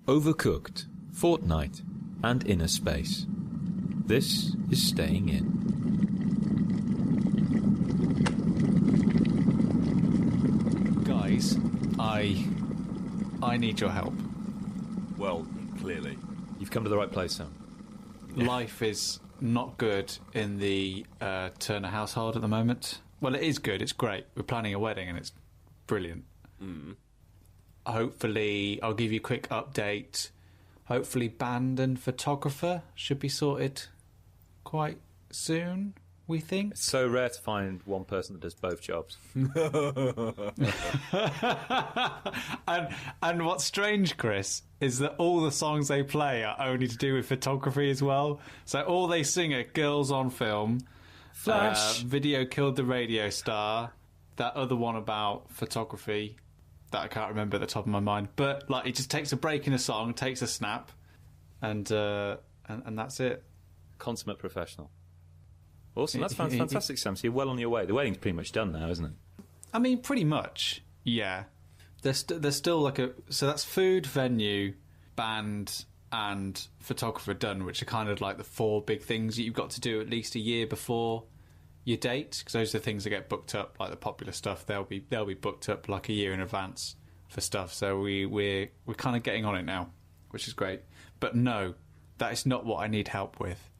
Overcooked, Fortnite, and InnerSpace. This is Staying In. Guys, I need your help. Well, clearly. You've come to the right place, Sam. Life is not good in the Turner household at the moment. Well, it is good. It's great. We're planning a wedding and it's brilliant. Hopefully, I'll give you a quick update. Hopefully, band and photographer should be sorted quite soon, we think. It's so rare to find one person that does both jobs. And what's strange, Kris, is that all the songs they play are only to do with photography as well. So all they sing are Girls on Film, Flash. Video Killed the Radio Star, that other one about photography that I can't remember at the top of my mind. But like, it just takes a break in a song, takes a snap, and that's it. Consummate professional. Awesome, that's fantastic, Sam. So you're well on your way. The wedding's pretty much done now, isn't it? I mean, pretty much, yeah. There's still like so that's food, venue, band, and photographer done, which are kind of like the four big things that you've got to do at least a year before your date, because those are the things that get booked up, like the popular stuff. They'll be booked up like a year in advance for stuff. So we're kind of getting on it now, which is great. But no, that is not what I need help with.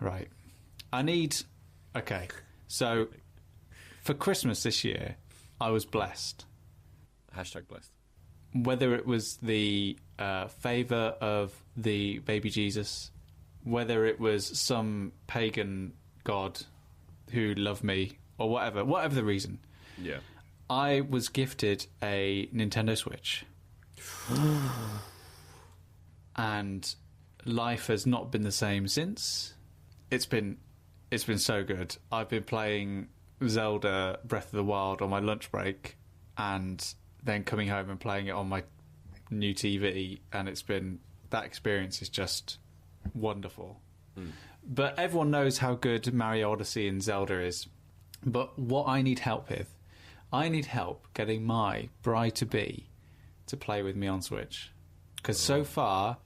Right. Okay. So for Christmas this year, I was blessed. Hashtag blessed. Whether it was the favour of the baby Jesus, whether it was some pagan god who loved me, or whatever the reason, Yeah. I was gifted a Nintendo Switch. And life has not been the same since. It's been so good. I've been playing Zelda Breath of the Wild on my lunch break, and then coming home and playing it on my new TV, and that experience is just wonderful. But everyone knows how good Mario Odyssey and Zelda is. But what I need help with, I need help getting my bride-to-be to play with me on Switch. Because so far,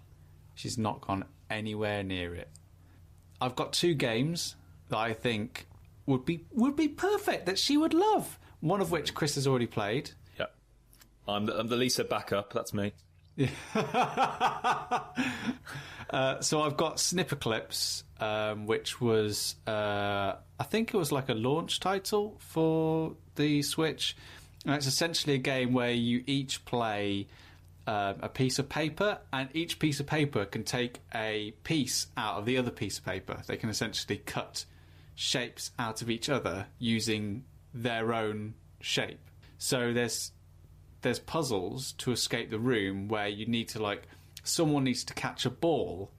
she's not gone anywhere near it. I've got two games that I think would be perfect, that she would love. One of which Kris has already played. Yeah. I'm the Lisa backup, that's me. So I've got Snipperclips, which was, I think it was like a launch title for the Switch. And it's essentially a game where you each play a piece of paper, and each piece of paper can take a piece out of the other piece of paper. They can essentially cut shapes out of each other using their own shape. So there's puzzles to escape the room where you need to, like, someone needs to catch a ball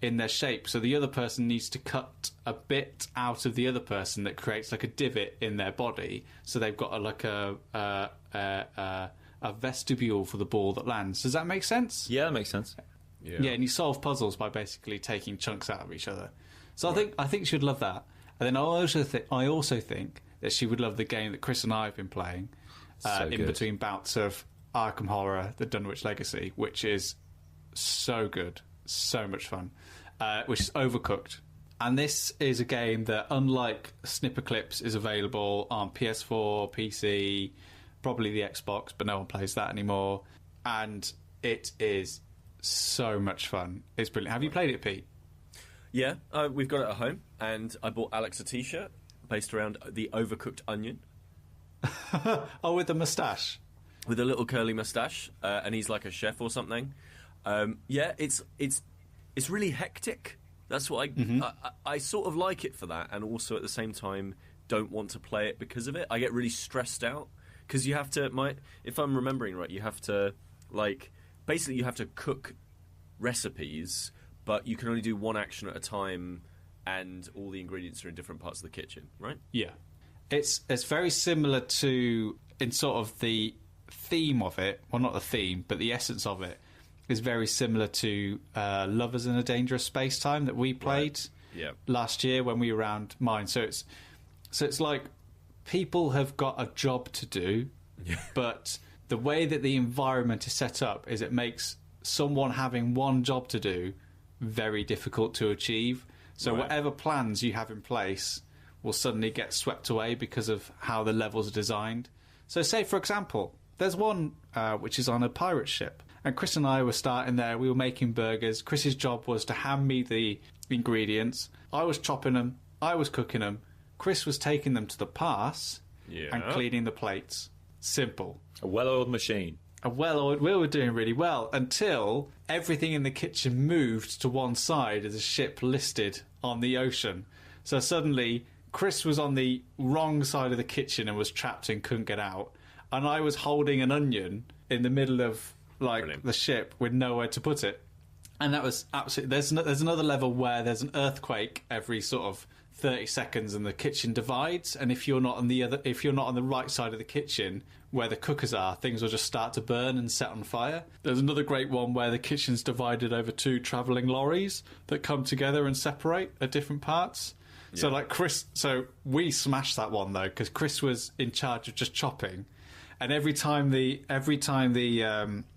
in their shape, so the other person needs to cut a bit out of the other person that creates like a divot in their body, so they've got a vestibule for the ball that lands. Does that make sense? Yeah, that makes sense. Yeah, and you solve puzzles by basically taking chunks out of each other. So I think she would love that. And then I also think that she would love the game that Kris and I have been playing in between bouts of Arkham Horror: The Dunwich Legacy, which is so good, so much fun, which is Overcooked. And this is a game that, unlike Snipperclips, is available on PS4, PC, probably the Xbox, but no one plays that anymore. And it is so much fun. It's brilliant. Have you played it, Pete? Yeah, we've got it at home, and I bought Alex a T-shirt based around the Overcooked onion. Oh, with the moustache? With a little curly moustache, and he's like a chef or something. Yeah, it's really hectic. That's what I sort of like it for that, and also at the same time don't want to play it because of it. I get really stressed out because you have to. If I'm remembering right, you have to basically you have to cook recipes, but you can only do one action at a time, and all the ingredients are in different parts of the kitchen, right? Yeah, it's very similar to, in sort of the theme of it. Well, not the theme, but the essence of it is very similar to Lovers in a Dangerous Space Time that we played last year when we were around mine. So it's like people have got a job to do, but the way that the environment is set up is it makes someone having one job to do very difficult to achieve. So whatever plans you have in place will suddenly get swept away because of how the levels are designed. So say, for example, there's one which is on a pirate ship. And Kris and I were starting there. We were making burgers. Chris's job was to hand me the ingredients. I was chopping them. I was cooking them. Kris was taking them to the pass and cleaning the plates. Simple. A well-oiled machine. We were doing really well until everything in the kitchen moved to one side as a ship listed on the ocean. So suddenly, Kris was on the wrong side of the kitchen and was trapped and couldn't get out. And I was holding an onion in the middle of the ship with nowhere to put it. And that was absolutely... There's another level where there's an earthquake every sort of 30 seconds and the kitchen divides, and if you're not on the right side of the kitchen where the cookers are, things will just start to burn and set on fire. There's another great one where the kitchen's divided over 2 travelling lorries that come together and separate at different parts. Yeah. So we smashed that one though, because Kris was in charge of just chopping, and every time the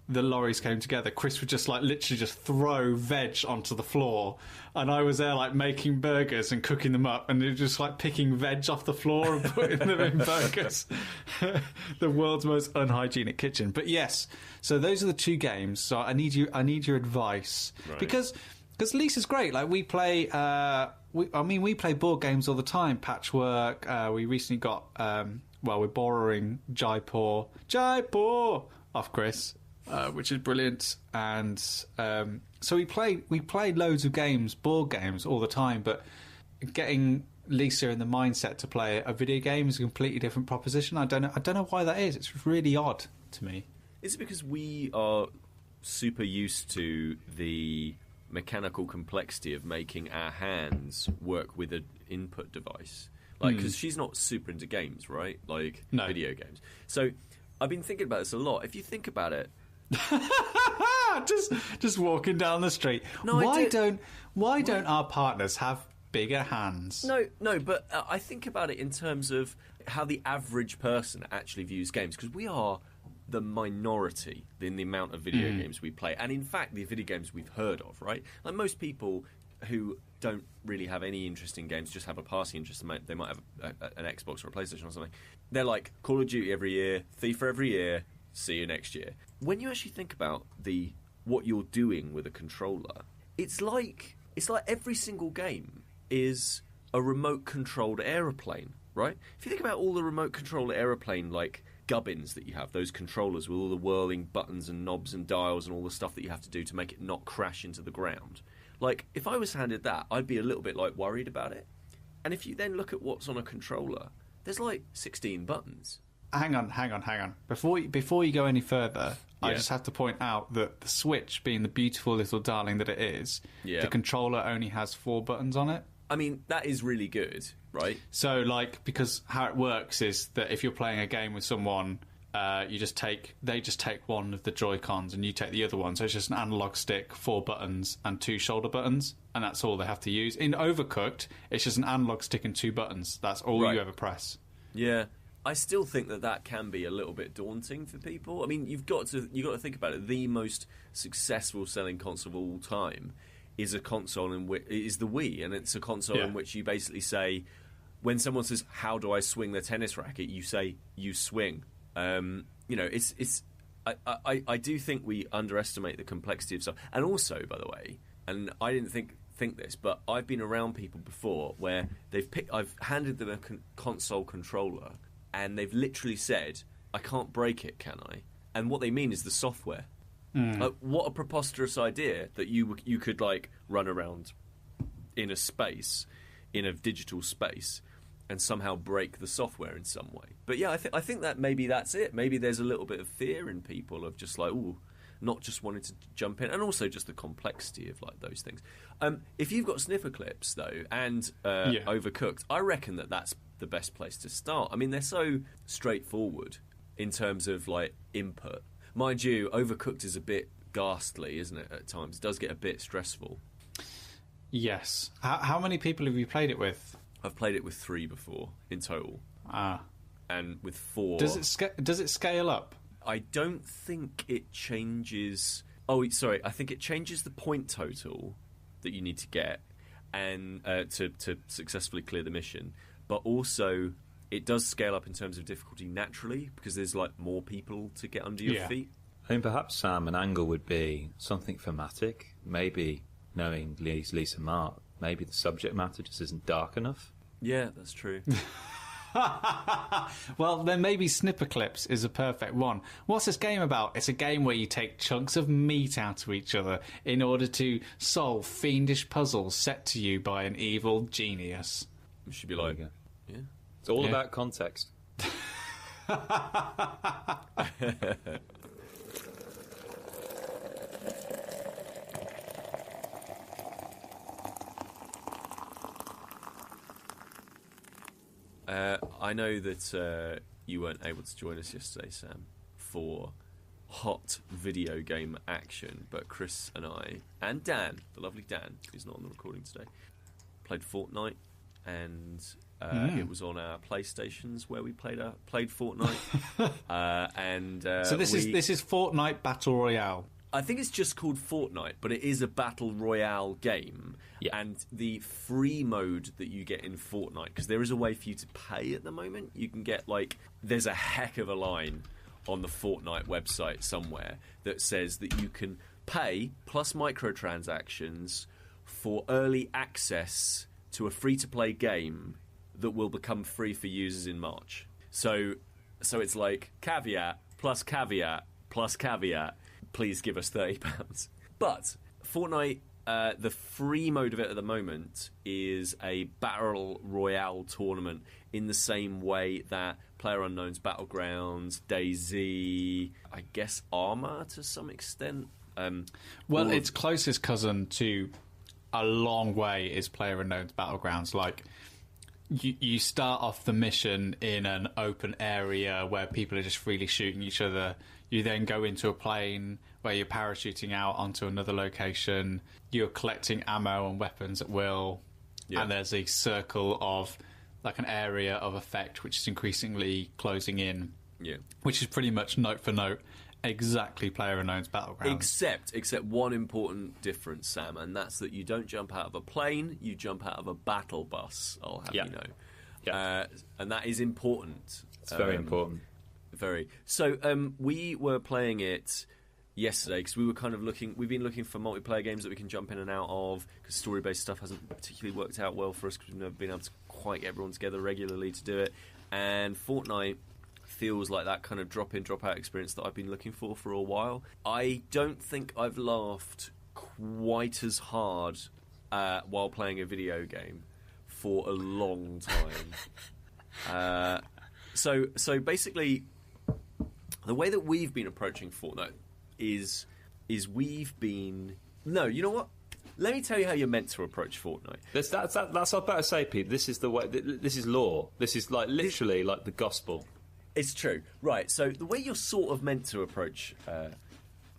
lorries came together, Kris would just literally just throw veg onto the floor, and I was there making burgers and cooking them up, and just picking veg off the floor and putting them in burgers. The world's most unhygienic kitchen. But yes, so those are the 2 games. So I need your advice, because Lisa's great. We play. We play board games all the time. Patchwork. We recently got. We're borrowing Jaipur off Kris, which is brilliant. And so we play loads of games, board games, all the time. But getting Lisa in the mindset to play a video game is a completely different proposition. I don't know why that is. It's really odd to me. Is it because we are super used to the mechanical complexity of making our hands work with an input device? Because she's not super into games, right? No. Video games. So I've been thinking about this a lot. If you think about it... just walking down the street. No, why don't our partners have bigger hands? No, but I think about it in terms of how the average person actually views games, because we are the minority in the amount of video games we play, and in fact the video games we've heard of, right? Most people who don't really have any interest in games, just have a passing interest. They might have an Xbox or a PlayStation or something. They're like Call of Duty every year, FIFA every year, see you next year. When you actually think about what you're doing with a controller, it's like every single game is a remote controlled aeroplane, right? If you think about all the remote controlled aeroplane gubbins that you have, those controllers with all the whirling buttons and knobs and dials and all the stuff that you have to do to make it not crash into the ground. If I was handed that, I'd be a little bit worried about it. And if you then look at what's on a controller, there's 16 buttons. Hang on. Before you go any further, I just have to point out that the Switch, being the beautiful little darling that it is, the controller only has 4 buttons on it. I mean, that is really good, right? So, because how it works is that if you're playing a game with someone, they just take one of the Joy-Cons and you take the other one. So it's just an analog stick, 4 buttons and 2 shoulder buttons, and that's all they have to use. In Overcooked, it's just an analog stick and 2 buttons. That's all you ever press. Yeah. I still think that can be a little bit daunting for people. I mean, you've got to think about it. The most successful selling console of all time is a console is the Wii, and it's a console in which you basically say, when someone says, "How do I swing the tennis racket?" you say, "You swing." It's. I do think we underestimate the complexity of stuff, and also, by the way, and I didn't think this, but I've been around people before where I've handed them a console controller, and they've literally said, "I can't break it, can I?" And what they mean is the software. What a preposterous idea that you could run around in a digital space, and somehow break the software in some way. But yeah, I think that maybe that's it. Maybe there's a little bit of fear in people of just not just wanting to jump in, and also just the complexity of those things. If you've got Snipperclips though, and Overcooked, I reckon that's the best place to start. I mean, they're so straightforward in terms of input. Mind you, Overcooked is a bit ghastly, isn't it? At times, it does get a bit stressful. Yes. How many people have you played it with? I've played it with 3 before in total. And with 4. Does it scale up? I don't think it changes... Oh, sorry, I think it changes the point total that you need to get and to successfully clear the mission. But also, it does scale up in terms of difficulty naturally, because there's, like, more people to get under your feet. I mean, perhaps, Sam, an angle would be something thematic. Maybe, knowing Lisa Mart, maybe the subject matter just isn't dark enough. Yeah, that's true. Well, then maybe Snipperclips is a perfect one. What's this game about? It's a game where you take chunks of meat out of each other in order to solve fiendish puzzles set to you by an evil genius. It should be like, yeah. It's all about context. I know that you weren't able to join us yesterday, Sam, for hot video game action, but Kris and I, and Dan, the lovely Dan, who's not on the recording today, played Fortnite, and it was on our PlayStations where we played Fortnite. So this is Fortnite Battle Royale. I think it's just called Fortnite, but it is a battle royale game. Yeah. And the free mode that you get in Fortnite, because there is a way for you to pay at the moment. You can get, like, there's a heck of a line on the Fortnite website somewhere that says that you can pay plus microtransactions for early access to a free-to-play game that will become free for users in March. So it's like caveat plus caveat plus caveat. Please give us £30. But Fortnite, the free mode of it at the moment is a battle royale tournament in the same way that PlayerUnknown's Battlegrounds, DayZ, I guess Arma to some extent. Well, its closest cousin to a long way is PlayerUnknown's Battlegrounds. Like, you start off the mission in an open area where people are just freely shooting each other. You then go into a plane where you're parachuting out onto another location. You're collecting ammo and weapons at will. Yeah. And there's a circle of, like, an area of effect which is increasingly closing in. Yeah. Which is pretty much note for note exactly PlayerUnknown's Battlegrounds. Except one important difference, Sam, and that's that you don't jump out of a plane, you jump out of a battle bus, I'll have you know. Yeah. And that is important. It's very important. Very. So we were playing it yesterday because we were kind of we've been looking for multiplayer games that we can jump in and out of, because story-based stuff hasn't particularly worked out well for us because we've never been able to quite get everyone together regularly to do it. And Fortnite feels like that kind of drop-in, drop-out experience that I've been looking for a while. I don't think I've laughed quite as hard while playing a video game for a long time. So basically, the way that we've been approaching Fortnite is we've been... No, you know what? Let me tell you how you're meant to approach Fortnite. That's what I was about to say, Pete. This is the way. This is law. This is like literally like the gospel. It's true. Right, so the way you're sort of meant to approach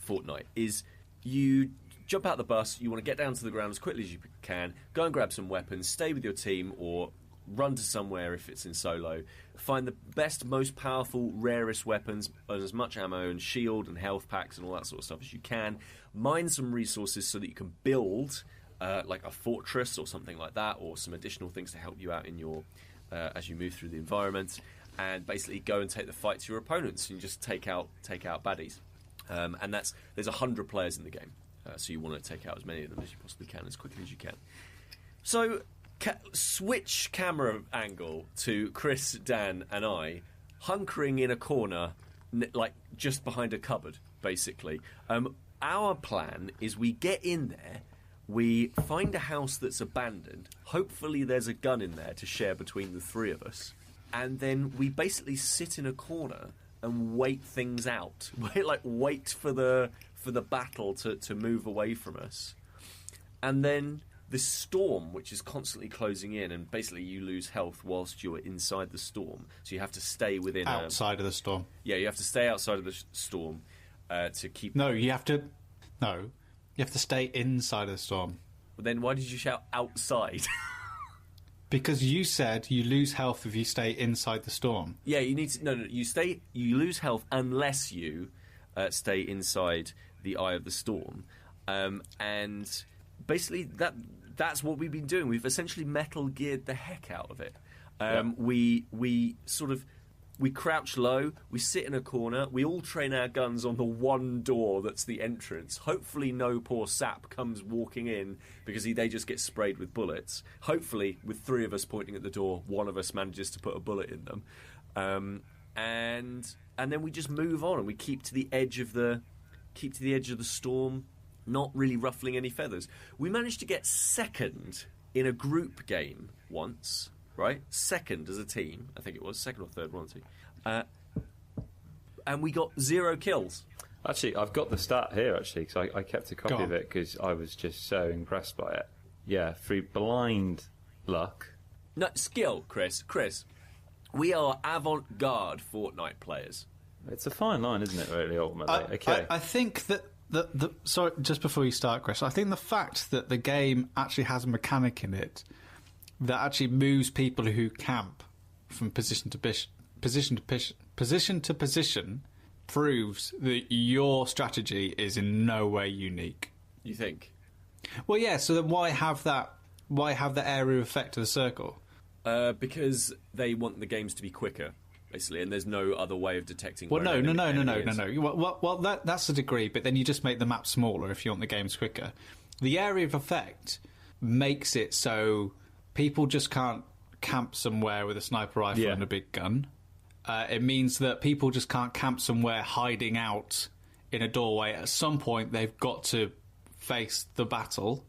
Fortnite is you jump out the bus, you want to get down to the ground as quickly as you can, go and grab some weapons, stay with your team, or run to somewhere if it's in solo, find the best, most powerful, rarest weapons, and as much ammo and shield and health packs and all that sort of stuff as you can, mine some resources so that you can build like a fortress or something like that, or some additional things to help you out in your as you move through the environment, and basically go and take the fight to your opponents and just take out baddies. And there's 100 players in the game, so you want to take out as many of them as you possibly can as quickly as you can. So switch camera angle to Kris, Dan and I hunkering in a corner, like just behind a cupboard, basically. Our plan is we get in there, we find a house that's abandoned, hopefully there's a gun in there to share between the three of us, and then we basically sit in a corner and wait things out. Wait for the battle to move away from us. And then the storm, which is constantly closing in, and basically you lose health whilst you're inside the storm. So you have to stay within... Outside of the storm. Yeah, you have to stay outside of the storm to keep... No, you have to stay inside of the storm. Well, then why did you shout outside? Because you said you lose health if you stay inside the storm. Yeah, you need to. No, you lose health unless you stay inside the eye of the storm. And basically, that's what we've been doing. We've essentially Metal Geared the heck out of it. We crouch low, we sit in a corner, we all train our guns on the one door that's the entrance. Hopefully no poor sap comes walking in because they just get sprayed with bullets. Hopefully, with 3 of us pointing at the door, one of us manages to put a bullet in them. And then we just move on and we keep to the edge of the storm, not really ruffling any feathers. We managed to get second in a group game once. Right? Second as a team, I think it was. Second or third, one or two. And we got 0 kills. Actually, I've got the stat here, actually, because I kept a copy of it because I was just so impressed by it. Yeah, through blind luck. No, skill, Kris. Kris, we are avant-garde Fortnite players. It's a fine line, isn't it, really, ultimately? I think that... Sorry, just before you start, Kris, I think the fact that the game actually has a mechanic in it that actually moves people who camp from position to position proves that your strategy is in no way unique. You think? Well, yeah. So then, why have that? Why have the area of effect of the circle? Because they want the games to be quicker, basically, and there's no other way of detecting. Well, no. Well, that's a degree, but then you just make the map smaller if you want the games quicker. The area of effect makes it so people just can't camp somewhere with a sniper rifle and a big gun. It means that people just can't camp somewhere hiding out in a doorway. At some point, they've got to face the battle.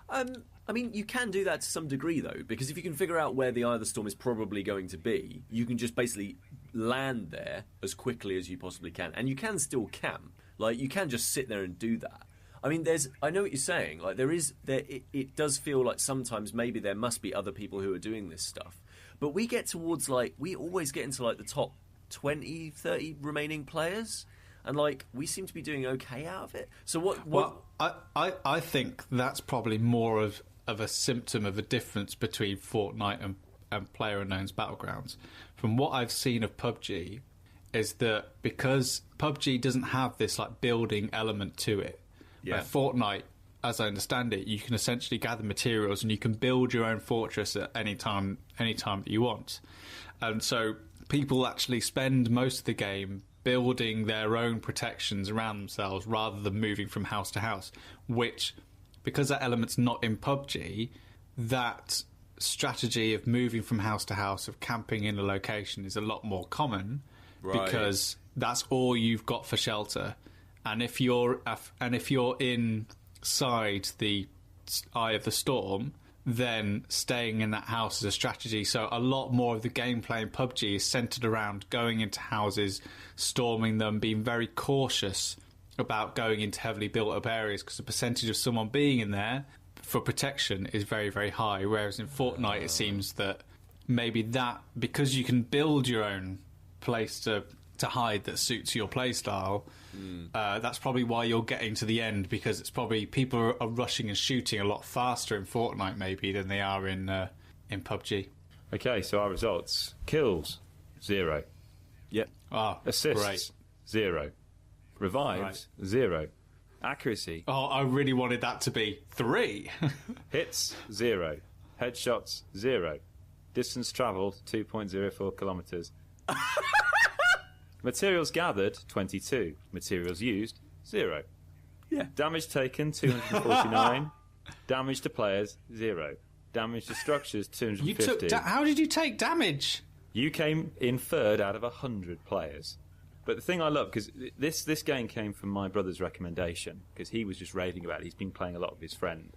I mean, you can do that to some degree, though, because if you can figure out where the eye of the storm is probably going to be, you can just basically land there as quickly as you possibly can. And you can still camp. Like, you can just sit there and do that. I mean, I know what you're saying. Like, it does feel like sometimes maybe there must be other people who are doing this stuff. But we get towards, we always get into, the top 20, 30 remaining players. And, we seem to be doing okay out of it. So what... Well, I think that's probably more of a symptom of a difference between Fortnite and PlayerUnknown's Battlegrounds. From what I've seen of PUBG, is that because PUBG doesn't have this, building element to it, where Fortnite, as I understand it, you can essentially gather materials and you can build your own fortress at any time that you want. And so people actually spend most of the game building their own protections around themselves rather than moving from house to house, which, because that element's not in PUBG, that strategy of moving from house to house, of camping in a location, is a lot more common because that's all you've got for shelter. And if you're inside the eye of the storm, then staying in that house is a strategy. So a lot more of the gameplay in PUBG is centred around going into houses, storming them, being very cautious about going into heavily built-up areas because the percentage of someone being in there for protection is very, very high. Whereas in Fortnite, it seems that maybe that, because you can build your own place to hide that suits your playstyle, that's probably why you're getting to the end, because it's probably people are rushing and shooting a lot faster in Fortnite maybe than they are in PUBG. Okay, so our results: kills 0. Yep. Assists great. 0. Revives 0. Accuracy. I really wanted that to be 3. Hits 0. Headshots 0. Distance travelled 2.04 kilometres. Materials gathered 22. Materials used 0. Yeah. Damage taken 249. Damage to players 0. Damage to structures 250. How did you take damage? You came in third out of 100 players. But the thing I love, because this game came from my brother's recommendation, because he was just raving about it. He's been playing a lot with his friend,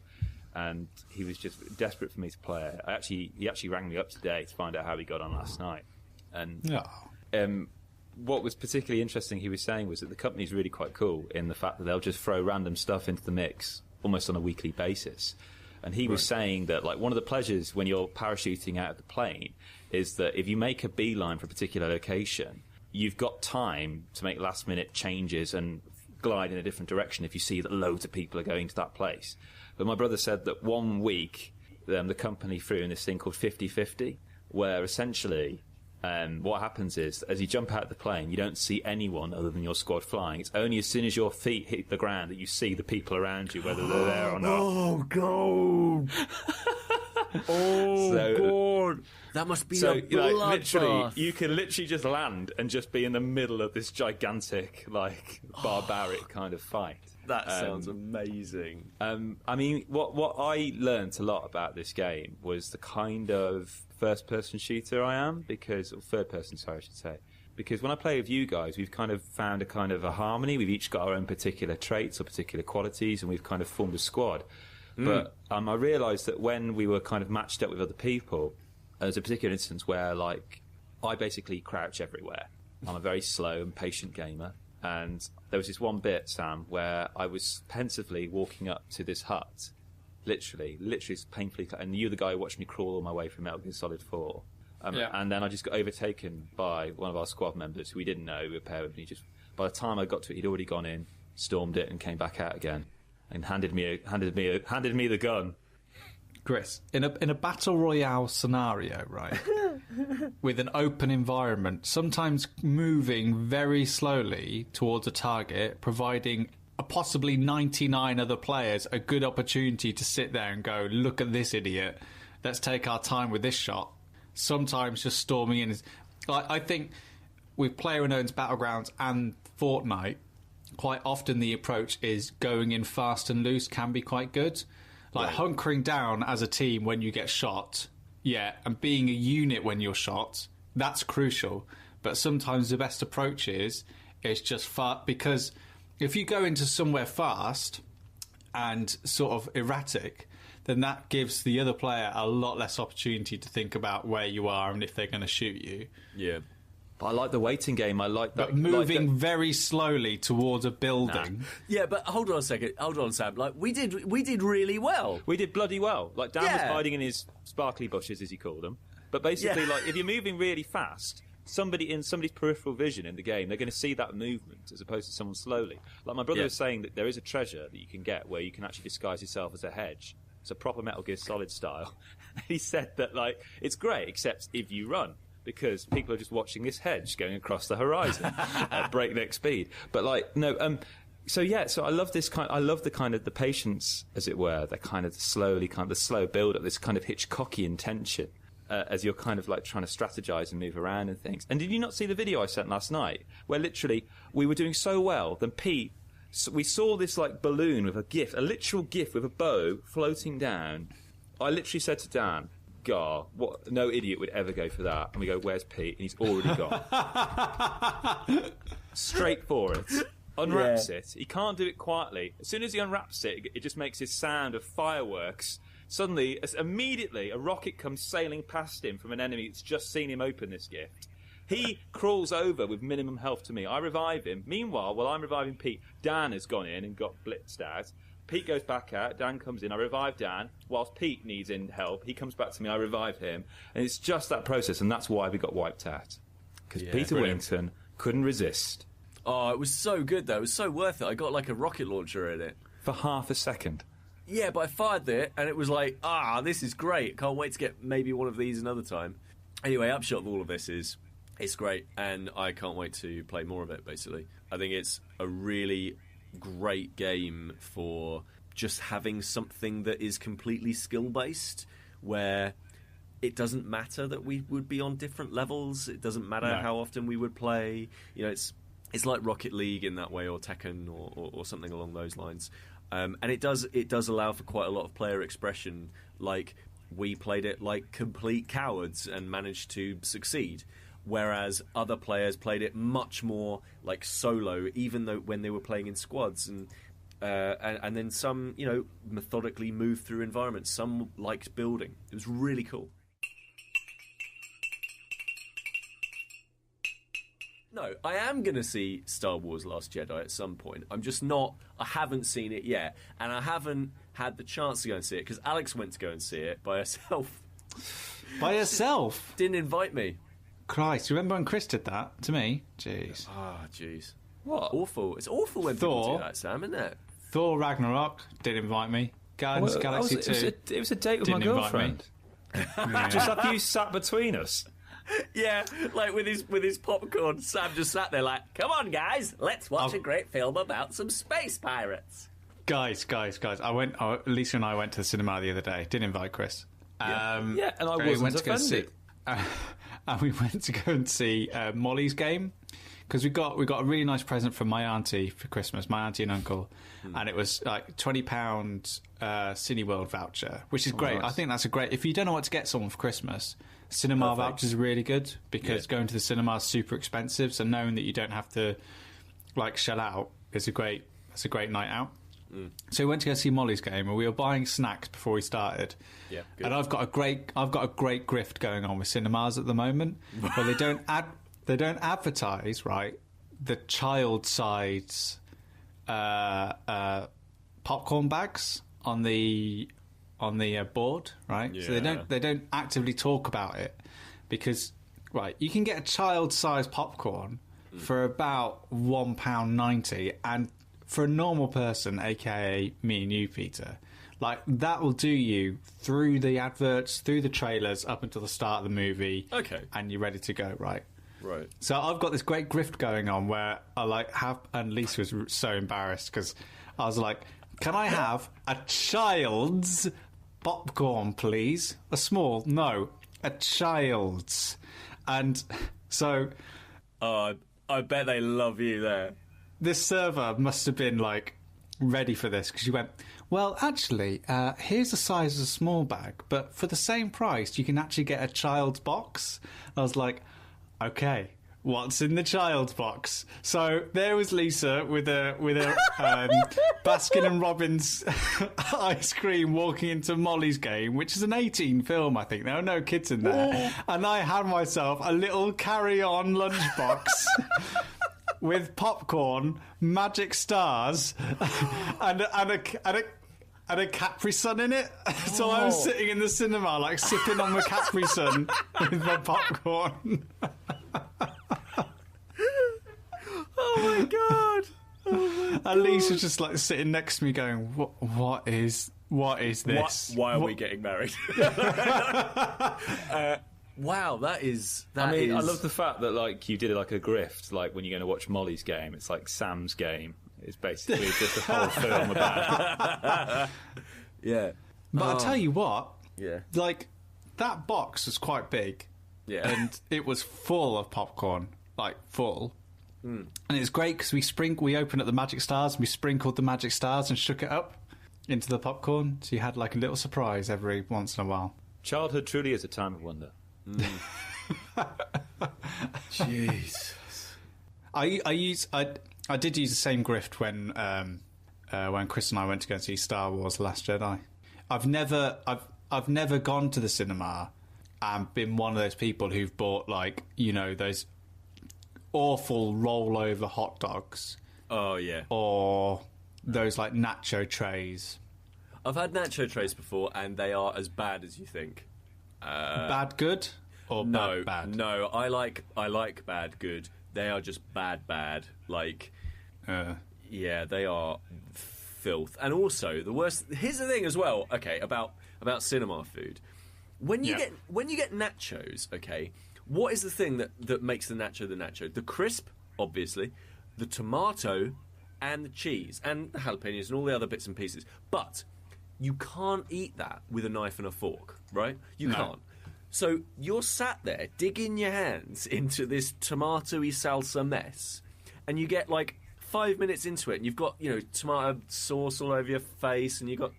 and he was just desperate for me to play it. He actually rang me up today to find out how he got on last night. And what was particularly interesting, he was saying, was that the company's really quite cool in the fact that they'll just throw random stuff into the mix almost on a weekly basis. And he was saying that, one of the pleasures when you're parachuting out of the plane is that if you make a beeline for a particular location, you've got time to make last-minute changes and glide in a different direction if you see that loads of people are going to that place. But my brother said that one week the company through in this thing called 50-50, where essentially what happens is, as you jump out of the plane, you don't see anyone other than your squad flying. It's only as soon as your feet hit the ground that you see the people around you, whether they're there or not. Oh, God. God. That must be a bloodbath. Literally, you can literally just land and just be in the middle of this gigantic, barbaric kind of fight. That sounds amazing. I mean, what I learnt a lot about this game was the kind of first-person shooter I am, or third-person, sorry, I should say. Because when I play with you guys, we've kind of found a harmony. We've each got our own particular traits or particular qualities, and we've kind of formed a squad. But I realised that when we were kind of matched up with other people, there's a particular instance where, I basically crouch everywhere. I'm a very slow and patient gamer. And there was this one bit, Sam, where I was pensively walking up to this hut, literally painfully, and you were the guy who watched me crawl all my way from Metal Gear Solid 4. And then I just got overtaken by one of our squad members who we didn't know, we were paired with, and by the time I got to it, he'd already gone in, stormed it, and came back out again, and handed me the gun. Kris, in a battle royale scenario, right, with an open environment, sometimes moving very slowly towards a target, providing possibly 99 other players a good opportunity to sit there and go, look at this idiot, let's take our time with this shot. Sometimes just storming in. I think with PlayerUnknown's Battlegrounds and Fortnite, quite often the approach is going in fast and loose can be quite good. Hunkering down as a team when you get shot, and being a unit when you're shot, that's crucial. But sometimes the best approach is just fast, because if you go into somewhere fast and sort of erratic, then that gives the other player a lot less opportunity to think about where you are and if they're going to shoot you. Yeah. But I like the waiting game. I like that. But moving very slowly towards a building. Nah. Yeah, but hold on a second. Hold on, Sam. We did really well. We did bloody well. Dan was hiding in his sparkly bushes, as he called them. But basically, if you're moving really fast, somebody's peripheral vision in the game, they're going to see that movement as opposed to someone slowly. Like my brother was saying that there is a treasure that you can get where you can actually disguise yourself as a hedge. It's a proper Metal Gear Solid style. He said that it's great, except if you run. Because people are just watching this hedge going across the horizon at breakneck speed. But so I love this kind. I love the patience, as it were, the kind of the slow build up, this kind of Hitchcockian tension as you're kind of trying to strategize and move around and things. And did you not see the video I sent last night, where literally we were doing so well, then Pete, we saw this balloon with a literal gift with a bow floating down. I literally said to Dan, "God, what? No idiot would ever go for that." And we go, "Where's Pete?" And he's already gone. Straight for it. Unwraps it. He can't do it quietly. As soon as he unwraps it, it just makes this sound of fireworks. Suddenly, immediately, a rocket comes sailing past him from an enemy that's just seen him open this gift. He crawls over with minimum health to me. I revive him. Meanwhile, while I'm reviving Pete, Dan has gone in and got blitzed out. Pete goes back out, Dan comes in, I revive Dan. Whilst Pete needs in help, he comes back to me, I revive him. And it's just that process, and that's why we got wiped out. Because Peter Willington couldn't resist. Oh, it was so good, though. It was so worth it. I got a rocket launcher in it. For half a second. Yeah, but I fired it, and it was this is great. Can't wait to get maybe one of these another time. Anyway, upshot of all of this is, it's great, and I can't wait to play more of it, basically. I think it's a really great game for just having something that is completely skill-based, where it doesn't matter that we would be on different levels. It doesn't matter how often we would play. It's like Rocket League in that way, or Tekken, or something along those lines. And it does allow for quite a lot of player expression. Like, we played it like complete cowards and managed to succeed, whereas other players played it much more like solo, even though when they were playing in squads, and then some methodically moved through environments. Some liked building. It was really cool. No, I am going to see Star Wars Last Jedi at some point. I'm just not... I haven't seen it yet. And I haven't had the chance to go and see it, because Alex went to go and see it by herself. By herself? Didn't invite me. Christ, remember when Kris did that to me? Jeez. Ah, jeez. What? Awful. It's awful when people do that, Sam, isn't it? Thor Ragnarok didn't invite me. Guardians of the Galaxy 2. It was a date with my Didn't invite girlfriend. Yeah. Just have you sat between us. Yeah, like with his popcorn, Sam just sat there like, come on, guys, let's watch a great film about some space pirates. Guys. Lisa and I went to the cinema the other day. Didn't invite Kris. Yeah, and I wasn't offended. And we went to go and see Molly's game. Because we got a really nice present from my auntie for Christmas, my auntie and uncle, and it was like £20 Cineworld voucher, which is great. Nice. I think that's a great. If you don't know what to get someone for Christmas, cinema vouchers are really good because going to the cinema is super expensive. So knowing that you don't have to like shell out is a great night out. So we went to go see Molly's game, and we were buying snacks before we started. Yeah, good. And I've got a great grift going on with cinemas at the moment, where they don't advertise, right, the child size popcorn bags on the board, right? Yeah. So they don't actively talk about it because, right, you can get a child size popcorn for about £1.90, and for a normal person, aka me and you, Peter, like that will do you through the adverts, through the trailers, up until the start of the movie. Okay, and you're ready to go, right? Right. So I've got this great grift going on where I and Lisa was so embarrassed because I was like, "Can I have a child's popcorn, please? A child's." And so, I bet they love you there. This server must have been like ready for this because she went, "Well, actually, here's the size of a small bag, but for the same price, you can actually get a child's box." I was like, "Okay, what's in the child's box?" So there was Lisa with a Baskin and Robbins ice cream walking into Molly's game, which is an 18 film, I think. There are no kids in there, and I had myself a little carry-on lunchbox. With popcorn, magic stars, and a Capri Sun in it. So I was sitting in the cinema, like sipping on the Capri Sun with my popcorn. Oh my god! And Lisa's just like sitting next to me, going, "What is this? Why are we getting married?" Wow, that is. I love the fact that like you did it like a grift, like when you're going to watch Molly's game. It's like Sam's game. It's basically just a whole film about it. Yeah, But I'll tell you what. Yeah, like that box was quite big. Yeah, and it was full of popcorn, like full. And it's great because we opened up the magic stars, and we sprinkled the magic stars and shook it up into the popcorn. So you had like a little surprise every once in a while. Childhood truly is a time of wonder. Jesus. I did use the same grift when Kris and I went to go and see Star Wars: The Last Jedi. I've never gone to the cinema and been one of those people who've bought like those awful rollover hot dogs. Oh yeah. Or those like nacho trays. I've had nacho trays before, and they are as bad as you think. Bad good or no, bad? No, I like bad good. They are just bad. Like, yeah, they are filth. And also, the worst. Here's the thing as well. Okay, about cinema food. When you get nachos, okay, what is the thing that makes the nacho? The crisp, obviously, the tomato, and the cheese, and the jalapenos, and all the other bits and pieces. But you can't eat that with a knife and a fork, right? You can't. So you're sat there digging your hands into this tomatoey salsa mess, and you get like 5 minutes into it, and you've got tomato sauce all over your face, and you've got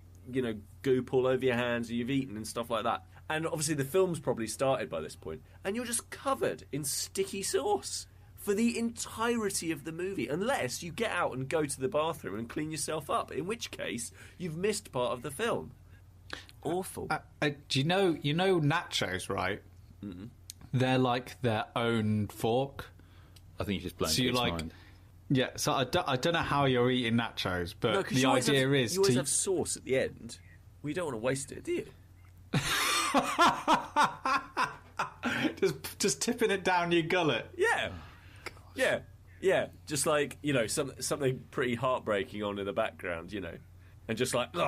goop all over your hands, and you've eaten and stuff like that. And obviously the film's probably started by this point, and you're just covered in sticky sauce for the entirety of the movie, unless you get out and go to the bathroom and clean yourself up, in which case you've missed part of the film. Awful. Do you know nachos, right? Mm-hmm. They're like their own fork. I think you just blown so mind. Yeah, so I don't know how you're eating nachos, but the idea is you always have sauce at the end. Well, you don't want to waste it, do you? just tipping it down your gullet. Yeah. Just like something pretty heartbreaking on in the background. and just like Get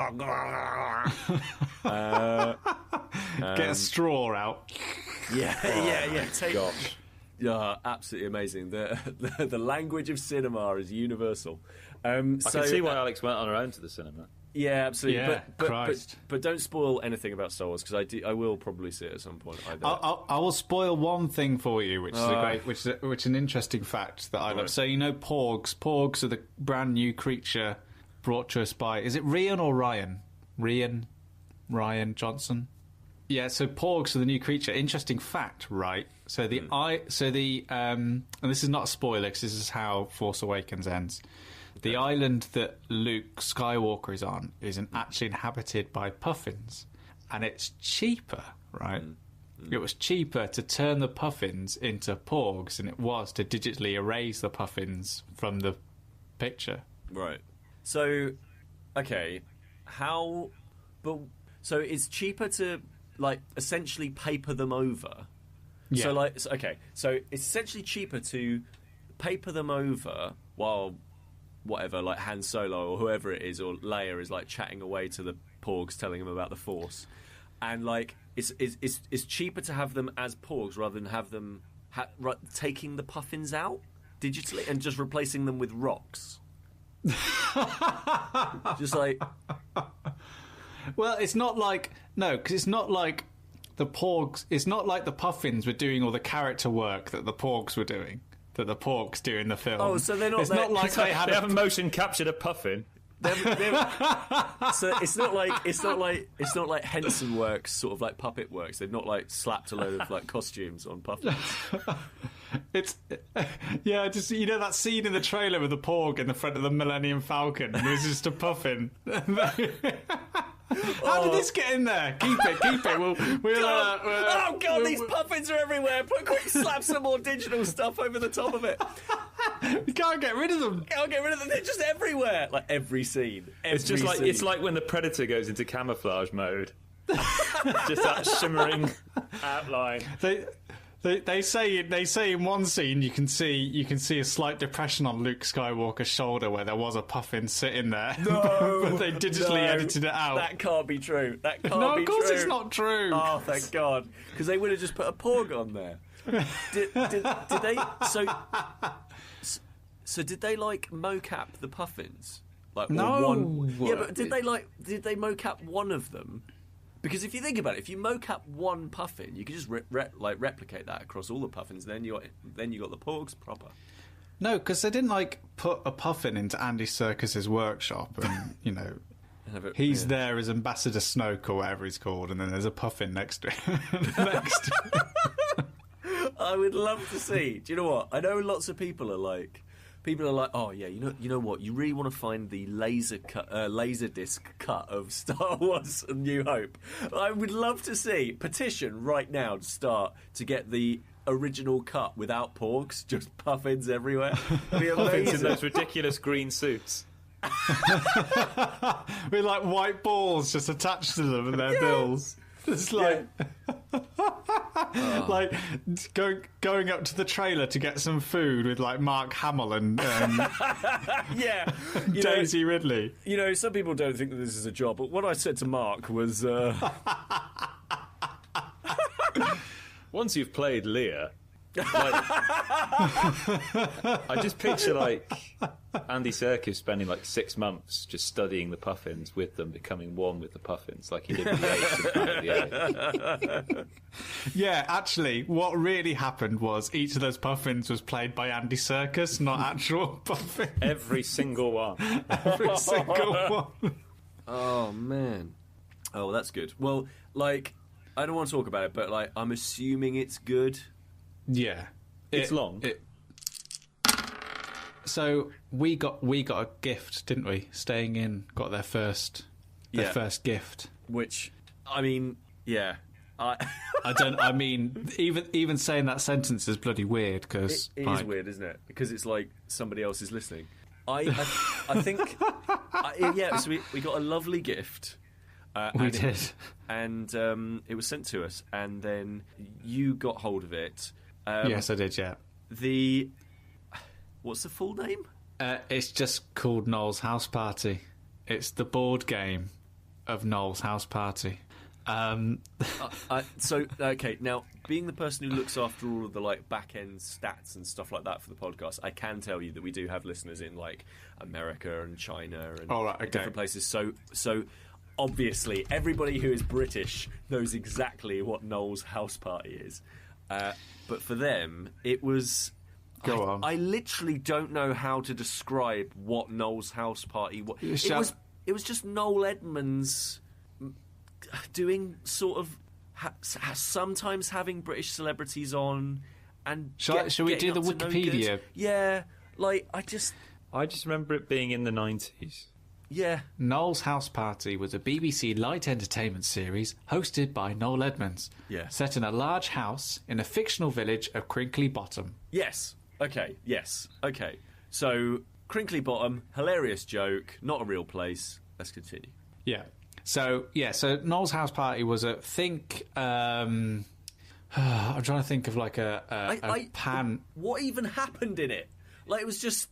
a straw out. Yeah. Absolutely amazing. The language of cinema is universal. I can see why Alex went on her own to the cinema. Yeah, absolutely. Yeah, but don't spoil anything about Star Wars, because I will probably see it at some point. I will spoil one thing for you, which is which is an interesting fact that I love. So you know, Porgs. Porgs are the brand new creature brought to us by, is it Rian or Ryan? Ryan Johnson. Yeah, so Porgs are the new creature. Interesting fact, right? So and this is not a spoiler because this is how Force Awakens ends. The island that Luke Skywalker is on is actually inhabited by puffins, and it's cheaper, right? It was cheaper to turn the puffins into Porgs than it was to digitally erase the puffins from the picture. Right. So, okay, so it's cheaper to, like, essentially paper them over. Yeah. So it's essentially cheaper to paper them over while whatever, like Han Solo or whoever it is, or Leia is like chatting away to the Porgs, telling them about the Force, and like it's cheaper to have them as Porgs rather than have them taking the puffins out digitally and just replacing them with rocks. Just like, well, it's not like because it's not like the Porgs. It's not like the puffins were doing all the character work that the Porgs were doing. That the Porgs do in the film. Oh, so they're not. It's not like they haven't motion captured a puffin. So it's not like Henson Works, sort of like Puppet Works. They've not like slapped a load of like costumes on puffins. It's just that scene in the trailer with the Porg in the front of the Millennium Falcon, and there's just a puffin. How did this get in there? Keep it. Oh god, these puffins are everywhere. Put quick, slap some more digital stuff over the top of it. We can't get rid of them. They're just everywhere. Like every scene. It's like when the Predator goes into camouflage mode. Just that shimmering outline. They say in one scene you can see a slight depression on Luke Skywalker's shoulder where there was a puffin sitting there. No, but they digitally edited it out. That can't be true. No, of course it's not true. Oh, thank God, because they would have just put a Porg on there. Did they? So did they like mocap the puffins? Like no. Yeah, but did they mocap one of them? Because if you think about it, if you mocap one puffin, you can just replicate that across all the puffins. Then you got the Porgs proper. No, because they didn't put a puffin into Andy Serkis's workshop, and he's there as Ambassador Snoke or whatever he's called, and then there's a puffin next to him. I would love to see. Do you know what? I know lots of people are like, oh yeah, you know what? You really want to find the laser disc cut of Star Wars: A New Hope. I would love to see petition right now to get the original cut without Porgs, just puffins everywhere. It'd be Puffins amazing. in those ridiculous green suits. With like white balls just attached to them and their bills. It's like, like going up to the trailer to get some food with like Mark Hamill and Daisy Ridley. You know, some people don't think that this is a job, but what I said to Mark was, once you've played Leia, I just picture Andy Serkis spending 6 months just studying the puffins with them, becoming one with the puffins, like he did with the apes. Yeah, actually, what really happened was each of those puffins was played by Andy Serkis, not actual puffins. Every single one. Every single one. Oh, man. Oh, well, that's good. Well, I don't want to talk about it, but I'm assuming it's good. Yeah, it's long. So we got a gift, didn't we? Staying in, got their first gift. Which, I mean, yeah, I mean, even saying that sentence is bloody weird because it is weird, isn't it? Because it's like somebody else is listening. I think, yeah. So we got a lovely gift. We did, and it was sent to us, and then you got hold of it. Yes, I did. Yeah. What's the full name? It's just called Noel's House Party. It's the board game of Noel's house party. So okay, now being the person who looks after all of the like back end stats and stuff like that for the podcast, I can tell you that we do have listeners in like America and China and different places. So obviously everybody who is British knows exactly what Noel's house party is. But for them, it was. Go on. I literally don't know how to describe what Noel's house party was. It was just Noel Edmonds doing sort of sometimes having British celebrities on and shall we do the Wikipedia? Yeah, like I just remember it being in the 90s. Yeah. Noel's House Party was a BBC light entertainment series hosted by Noel Edmonds. Yeah. Set in a large house in a fictional village of Crinkly Bottom. Yes. Okay. So Crinkly Bottom, hilarious joke, not a real place. Let's continue. Yeah. So Noel's House Party was I'm trying to think of like a pan. What even happened in it? Like it was just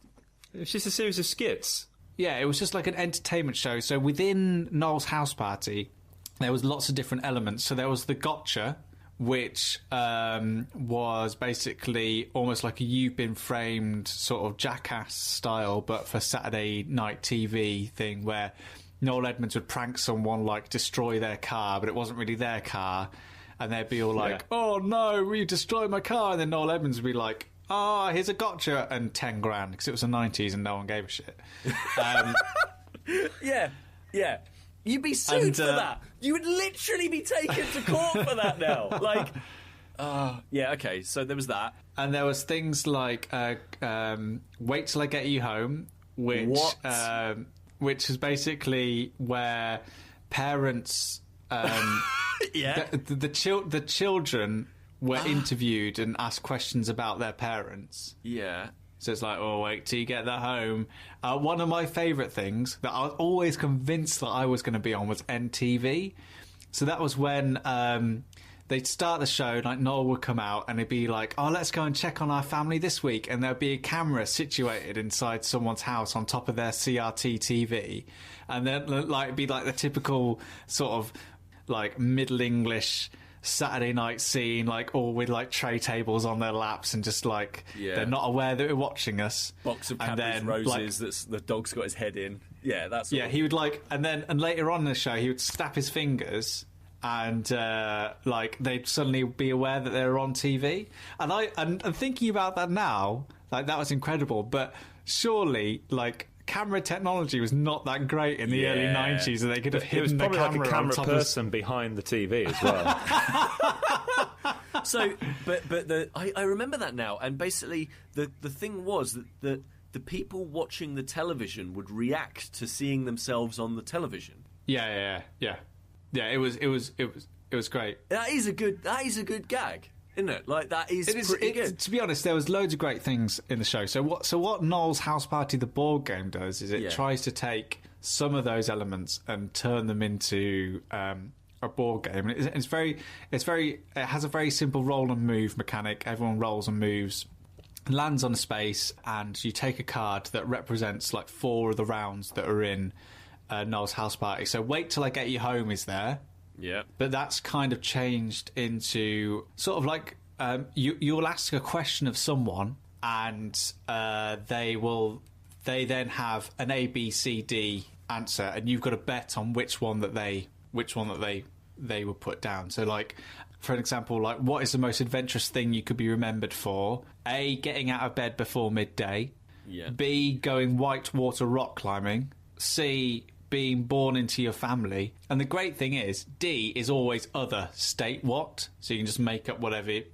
a series of skits. Yeah, it was just like an entertainment show. So within Noel's House Party, there was lots of different elements. So there was the gotcha, which was basically almost like a you've been framed sort of Jackass style, but for Saturday night TV thing where Noel Edmonds would prank someone, like destroy their car, but it wasn't really their car. And they'd be all like, oh no, you destroyed my car. And then Noel Edmonds would be like, oh, here's a gotcha, and 10 grand, because it was the 90s and no one gave a shit. Yeah. You'd be sued for that. You would literally be taken to court for that now. Like, yeah, okay, so there was that. And there was things like Wait Till I Get You Home, which is basically where parents... the children were interviewed and asked questions about their parents. Yeah. So it's like, oh, wait till you get that home. One of my favourite things that I was always convinced that I was going to be on was NTV. So that was when they'd start the show, like Noel would come out and he'd be like, oh, let's go and check on our family this week. And there'd be a camera situated inside someone's house on top of their CRT TV. And then like it'd be like the typical sort of like Middle English Saturday night scene, like all with like tray tables on their laps and just like they're not aware that we're watching us. Box of Cadbury's roses that's the dog's got his head in. Yeah, that's he would like and later on in the show he would snap his fingers and like they'd suddenly be aware that they were on TV. And I'm thinking about that now, like that was incredible, but surely like camera technology was not that great in the early 90s, and they could have hidden the camera. Like a camera person behind the TV as well. So, I remember that now, and basically the thing was that the people watching the television would react to seeing themselves on the television. Yeah. It was great. That is a good gag. Isn't it? Like that is pretty good. To be honest, there was loads of great things in the show. So what Noel's House Party, the board game, does is it tries to take some of those elements and turn them into a board game. And it has a very simple roll and move mechanic. Everyone rolls and moves, lands on a space, and you take a card that represents like 4 of the rounds that are in Noel's House Party. So Wait Till I Get You Home is there. Yeah, but that's kind of changed into sort of like you'll ask a question of someone, and they then have an A, B, C, D answer, and you've got to bet on which one that they would put down. So, like for an example, like what is the most adventurous thing you could be remembered for? A, getting out of bed before midday. Yeah. B, going whitewater rock climbing. C, being born into your family. And the great thing is D is always other state what, so you can just make up whatever you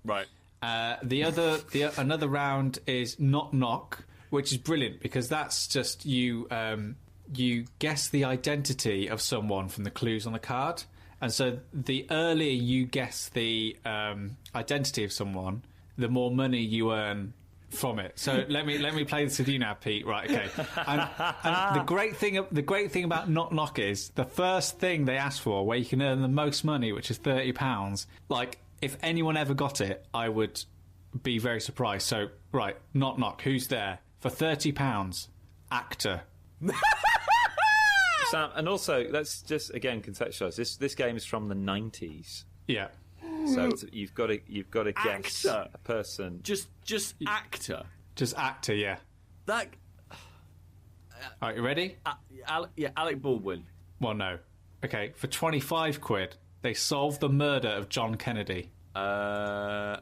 right. Another round is knock knock, which is brilliant because that's just you guess the identity of someone from the clues on the card. And so the earlier you guess the identity of someone, the more money you earn from it. So let me play this with you now, Pete. Right, okay. And the great thing about knock knock is the first thing they ask for, where you can earn the most money, which is £30. Like if anyone ever got it, I would be very surprised. So right, knock knock, who's there for £30? Actor. Sam, and also let's just again contextualise. This game is from the 90s. Yeah. So you've got to guess Actor. a person. Just actor. Just actor, yeah. That. All right, you ready? Alec Baldwin. Well, no. Okay, for 25 quid, they solved the murder of John Kennedy. I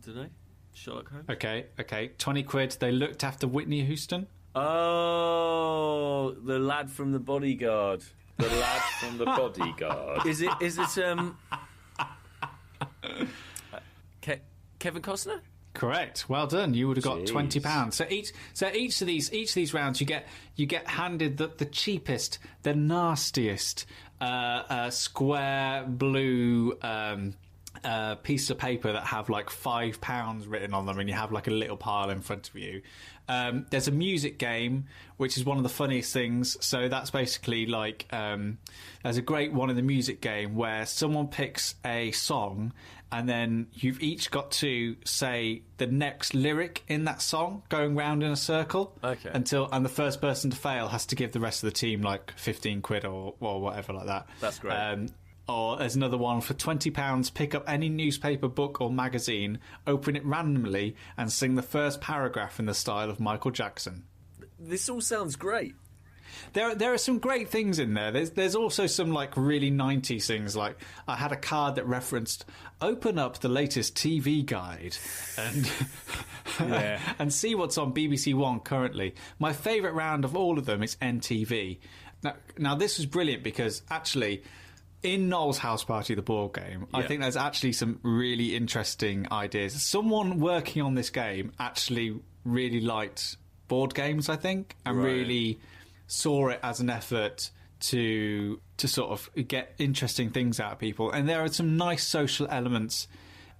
don't know. Sherlock Holmes. Okay. 20 quid, they looked after Whitney Houston. Oh, the lad from The Bodyguard. The lad from The Bodyguard. Is it Kevin Costner? Correct. Well done. You would have got Jeez. £20. So each of these rounds, you get handed the cheapest, the nastiest square blue piece of paper that have like £5 written on them, and you have like a little pile in front of you. There's a music game, which is one of the funniest things. So that's basically like there's a great one in the music game where someone picks a song, and then you've each got to say the next lyric in that song, going round in a circle. Okay. And the first person to fail has to give the rest of the team like 15 quid or whatever like that. That's great. Or there's another one for £20. Pick up any newspaper, book, or magazine, open it randomly, and sing the first paragraph in the style of Michael Jackson. This all sounds great. There are some great things in there. There's also some like really 90s things. Like I had a card that referenced open up the latest TV guide and and see what's on BBC One currently. My favourite round of all of them is NTV. Now this was brilliant because actually in Noel's House Party, the board game, I think there's actually some really interesting ideas. Someone working on this game actually really liked board games, I think, and really saw it as an effort to sort of get interesting things out of people. And there are some nice social elements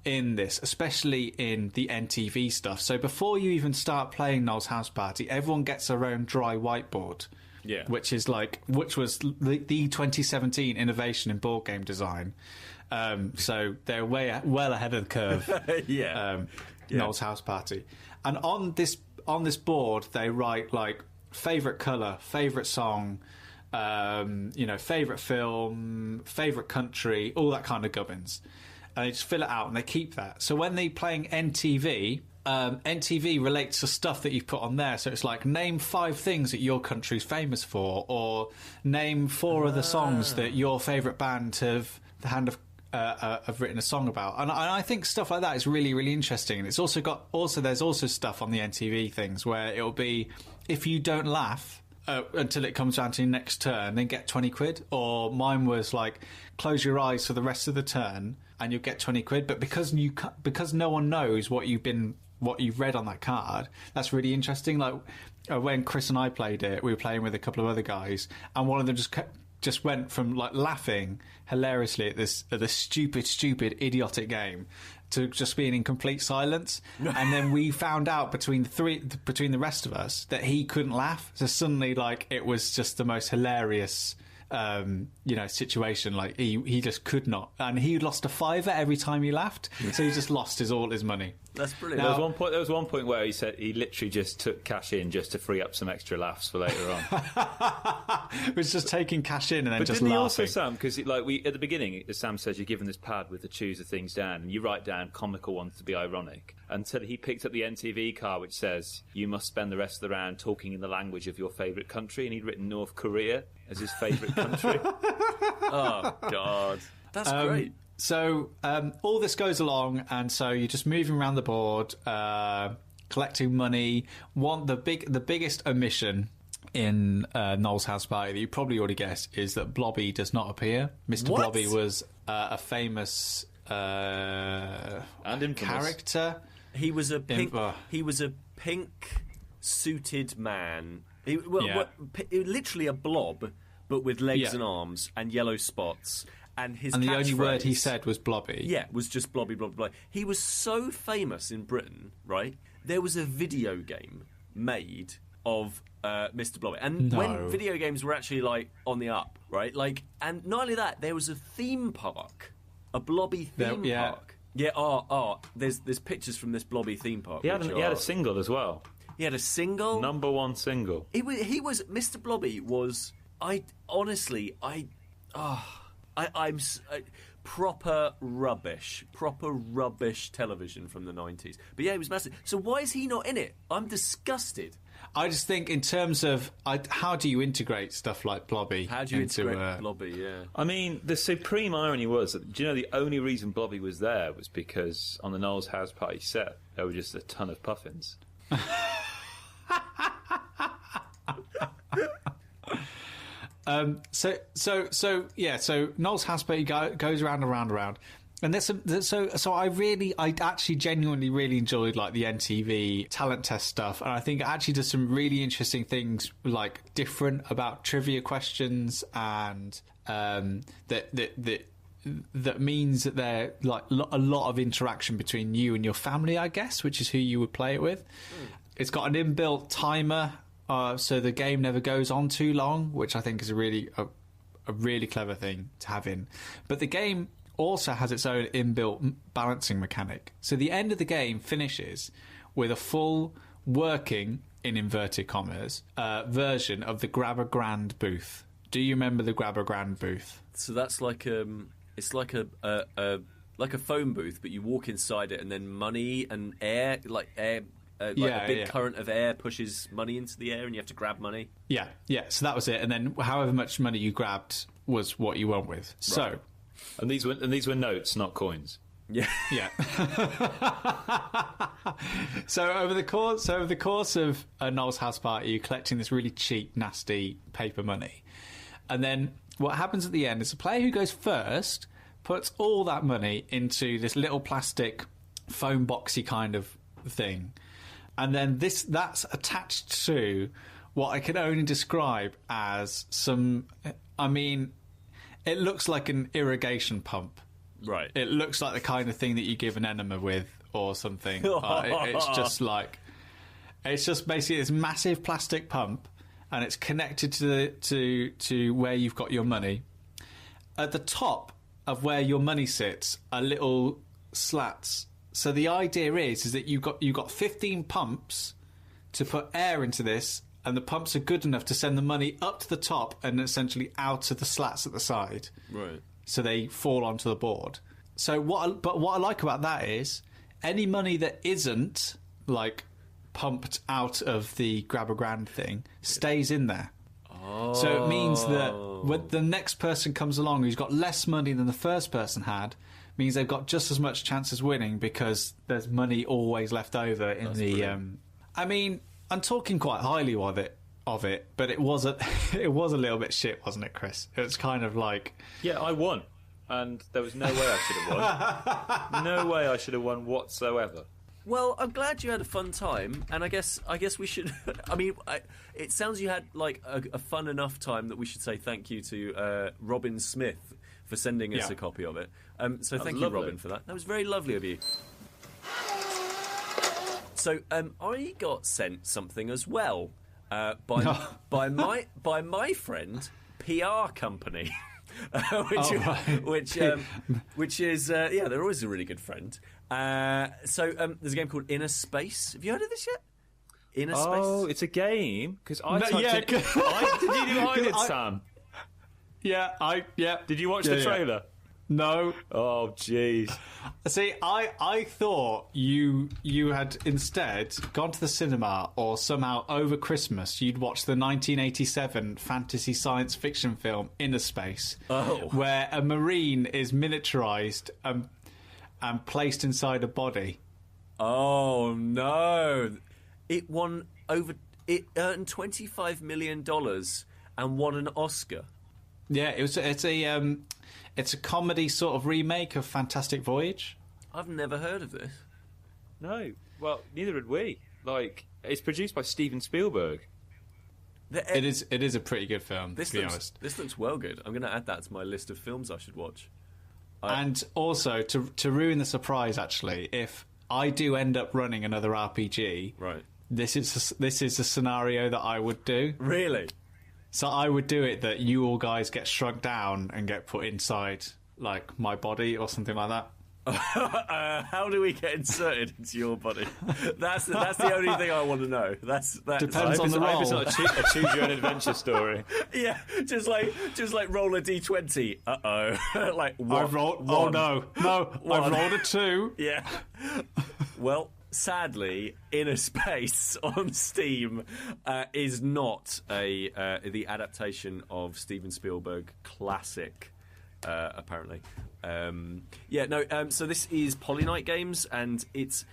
in this, especially in the NTV stuff. So before you even start playing Noel's House Party, everyone gets their own dry whiteboard. Yeah. Which was the 2017 innovation in board game design. So they're well ahead of the curve. Noel's House Party. And on this board they write like favourite colour, favourite song, favourite film, favourite country, all that kind of gubbins. And they just fill it out and they keep that. So when they're playing NTV, NTV relates to stuff that you've put on there. So it's like, name 5 things that your country's famous for, or name 4 of the songs that your favourite band have written a song about. And I think stuff like that is really, really interesting. And it's there's also stuff on the NTV things where it'll be, if you don't laugh until it comes down to your next turn, then get 20 quid. Or mine was like, close your eyes for the rest of the turn and you'll get 20 quid. But because no one knows what you've read on that card, that's really interesting. Like when Kris and I played it, we were playing with a couple of other guys, and one of them just went from like laughing hilariously at this stupid idiotic game to just being in complete silence. And then we found out between the rest of us that he couldn't laugh, so suddenly like it was just the most hilarious situation. Like he just could not, and he lost a $5 every time he laughed, so he just lost all his money. That's brilliant. There was one point where he said he literally just took cash in just to free up some extra laughs for later on. It was just taking cash in and then But just didn't laughing. he also, Sam, because like at the beginning, as Sam says, you're given this pad with the choose the things down, and you write down comical ones to be ironic, until he picked up the NTV card which says you must spend the rest of the round talking in the language of your favourite country, and he'd written North Korea as his favourite country. Oh God, that's great. So all this goes along, and so you're just moving around the board, collecting money. The biggest omission in Noel's House Party that you probably already guessed is that Blobby does not appear. Mr. What? Blobby was a famous And infamous. character. He was a pink suited man. Literally a blob, but with legs and arms and yellow spots. And the only word he said was Blobby. Yeah, was just Blobby, Blobby, Blobby. He was so famous in Britain, right? There was a video game made of Mr. Blobby. And when video games were actually, like, on the up, right? Like, and not only that, there was a theme park. A Blobby theme park. Yeah, there's pictures from this Blobby theme park. He had a single as well. He had a single. Number one single. He was Mr. Blobby was. Proper rubbish television from the 90s. But yeah, he was massive. So why is he not in it? I'm disgusted. I just think in terms of how do you integrate stuff like Blobby? How do you integrate Blobby? Yeah. I mean, the supreme irony was that, do you know, the only reason Blobby was there was because on the Noel's house party set there were just a ton of puffins. So Noel's house party goes around and round and round, and I actually genuinely really enjoyed like the NTV talent test stuff, and I think it actually does some really interesting things like different about trivia questions, and that means that there like a lot of interaction between you and your family, I guess, which is who you would play it with. It's got an inbuilt timer. So the game never goes on too long, which I think is a really clever thing to have in. But the game also has its own inbuilt balancing mechanic. So the end of the game finishes with a full working, in inverted commas, version of the Grab a Grand booth. Do you remember the Grab a Grand booth? So that's like it's like a phone booth, but you walk inside it, and then money and air, a big current of air pushes money into the air, and you have to grab money. Yeah. So that was it, and then however much money you grabbed was what you went with. Right. So, and these were notes, not coins. Yeah. So over the course of a Noel's house party, you're collecting this really cheap, nasty paper money, and then what happens at the end is the player who goes first puts all that money into this little plastic phone boxy kind of thing. And then that's attached to what I can only describe as it looks like an irrigation pump. Right. It looks like the kind of thing that you give an enema with or something. It's just basically this massive plastic pump, and it's connected to where you've got your money. At the top of where your money sits are little slats. So the idea is that you've got 15 pumps to put air into this, and the pumps are good enough to send the money up to the top and essentially out of the slats at the side. Right. So they fall onto the board. So what I like about that is any money that isn't like pumped out of the Grab a Grand thing stays in there. Oh. So it means that when the next person comes along who's got less money than the first person had, means they've got just as much chance as winning because there's money always left over in That's the. I mean, I'm talking quite highly of it, but it was a little bit shit, wasn't it, Kris? It was kind of like, yeah, I won, and there was no way I should have won. No way I should have won whatsoever. Well, I'm glad you had a fun time, and I guess we should. I mean, it sounds you had like a fun enough time that we should say thank you to Robin Smith for sending us a copy of it. So thank you, Robin, for that. That was very lovely of you. So I got sent something as well by my friend PR company. which is they're always a really good friend. So there's a game called InnerSpace. Have you heard of this yet? InnerSpace. Oh, it's a game because I did you do I did, Sam? Yeah, Did you watch the trailer? Yeah. No. Oh, jeez. See, I thought you had instead gone to the cinema, or somehow over Christmas you'd watched the 1987 fantasy science fiction film InnerSpace, where a marine is miniaturized and placed inside a body. Oh no! It earned $25 million and won an Oscar. Yeah, it's a comedy sort of remake of Fantastic Voyage. I've never heard of this. No, well, neither had we. Like, it's produced by Steven Spielberg. It is a pretty good film, to be honest. This looks well good. I'm going to add that to my list of films I should watch. And also, to ruin the surprise, actually, if I do end up running another RPG, right? This is a scenario that I would do. Really? So I would do it that you all guys get shrunk down and get put inside, like, my body or something like that. How do we get inserted into your body? That's the only thing I want to know. That's Depends on the I hope role. it's not a choose your own adventure story. Yeah, just like roll a d20. Like what? I've rolled. Oh One. no, One. I've rolled a 2. Yeah. Well, sadly, InnerSpace on Steam is not the adaptation of Steven Spielberg classic. Apparently, so this is Polynite Games, and it's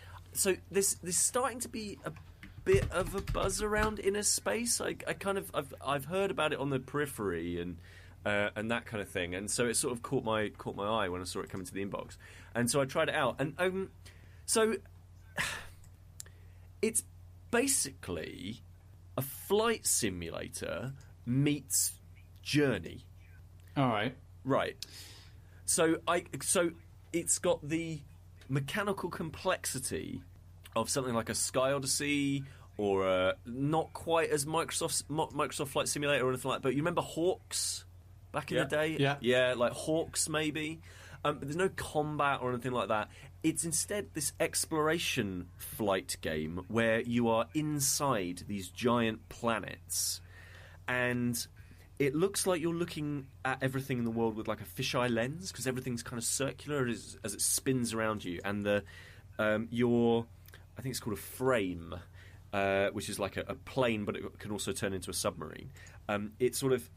this starting to be a bit of a buzz around InnerSpace. I've heard about it on the periphery and that kind of thing, and so it sort of caught my eye when I saw it come into the inbox, and so I tried it out, and so it's basically a flight simulator meets Journey. All right. Right. So it's got the mechanical complexity of something like a Sky Odyssey or not quite as Microsoft Flight Simulator or anything like that. But you remember Hawks back in the day? Yeah, like Hawks maybe. But there's no combat or anything like that. It's instead this exploration flight game where you are inside these giant planets, and it looks like you're looking at everything in the world with like a fisheye lens, because everything's kind of circular as it spins around you. And I think it's called a frame, which is like a plane, but it can also turn into a submarine. It's sort of,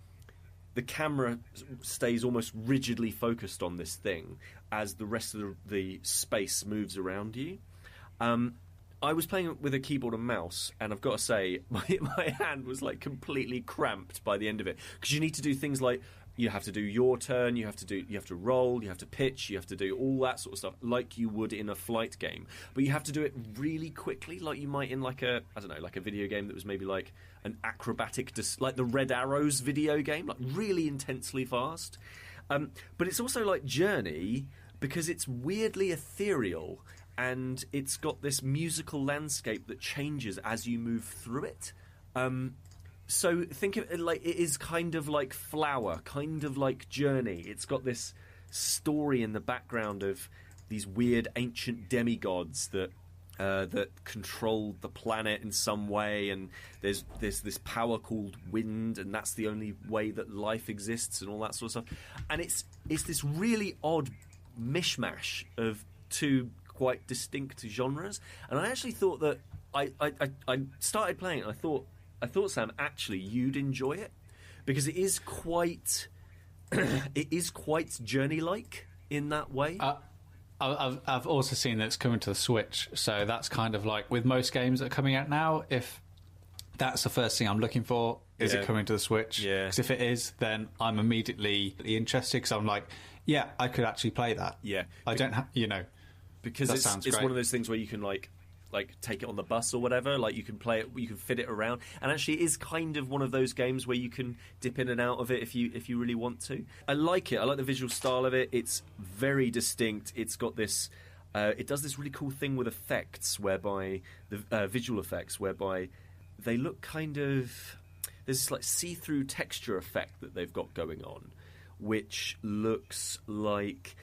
the camera stays almost rigidly focused on this thing as the rest of the space moves around you. I was playing with a keyboard and mouse, and I've got to say, my hand was like completely cramped by the end of it, because you need to do things like you have to do your turn, you have to roll, you have to pitch, you have to do all that sort of stuff like you would in a flight game, but you have to do it really quickly, like you might in like a video game that was maybe like an acrobatic, like the Red Arrows video game, like really intensely fast. But it's also like Journey because it's weirdly ethereal. And it's got this musical landscape that changes as you move through it. So think of it like it is kind of like Flower, kind of like Journey. It's got this story in the background of these weird ancient demigods that controlled the planet in some way, and there's this power called wind, and that's the only way that life exists, and all that sort of stuff. And it's this really odd mishmash of two quite distinct genres, and I actually thought that I started playing it, and I thought Sam, actually you'd enjoy it, because it is quite Journey-like in that way. I've also seen that it's coming to the Switch, so that's kind of like with most games that are coming out now, if that's the first thing I'm looking for, is it coming to the Switch? Yeah. Because if it is, then I'm immediately interested, because I'm like, yeah, I could actually play that. Yeah. I don't have, because that it's one of those things where you can like take it on the bus or whatever, like you can play it, you can fit it around, and actually it is kind of one of those games where you can dip in and out of it if you really want to. I like it. I like the visual style of it. It's very distinct. It's got this it does this really cool thing with effects, whereby the visual effects, whereby they look kind of, there's this like see-through texture effect that they've got going on, which looks like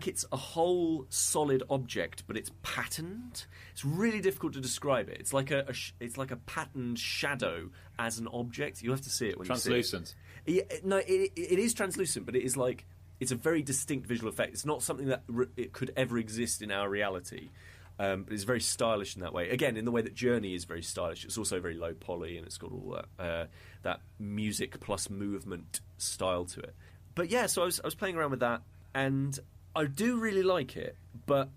it's a whole solid object, but it's patterned. It's really difficult to describe it. It's like a patterned shadow as an object. You have to see it when Translucent. you see it. Yeah, no, it is translucent, but it is like, it's a very distinct visual effect. It's not something that it could ever exist in our reality, but it's very stylish in that way. Again, in the way that Journey is very stylish, it's also very low poly, and it's got all that music plus movement style to it. But yeah, so I was playing around with that, and I do really like it, but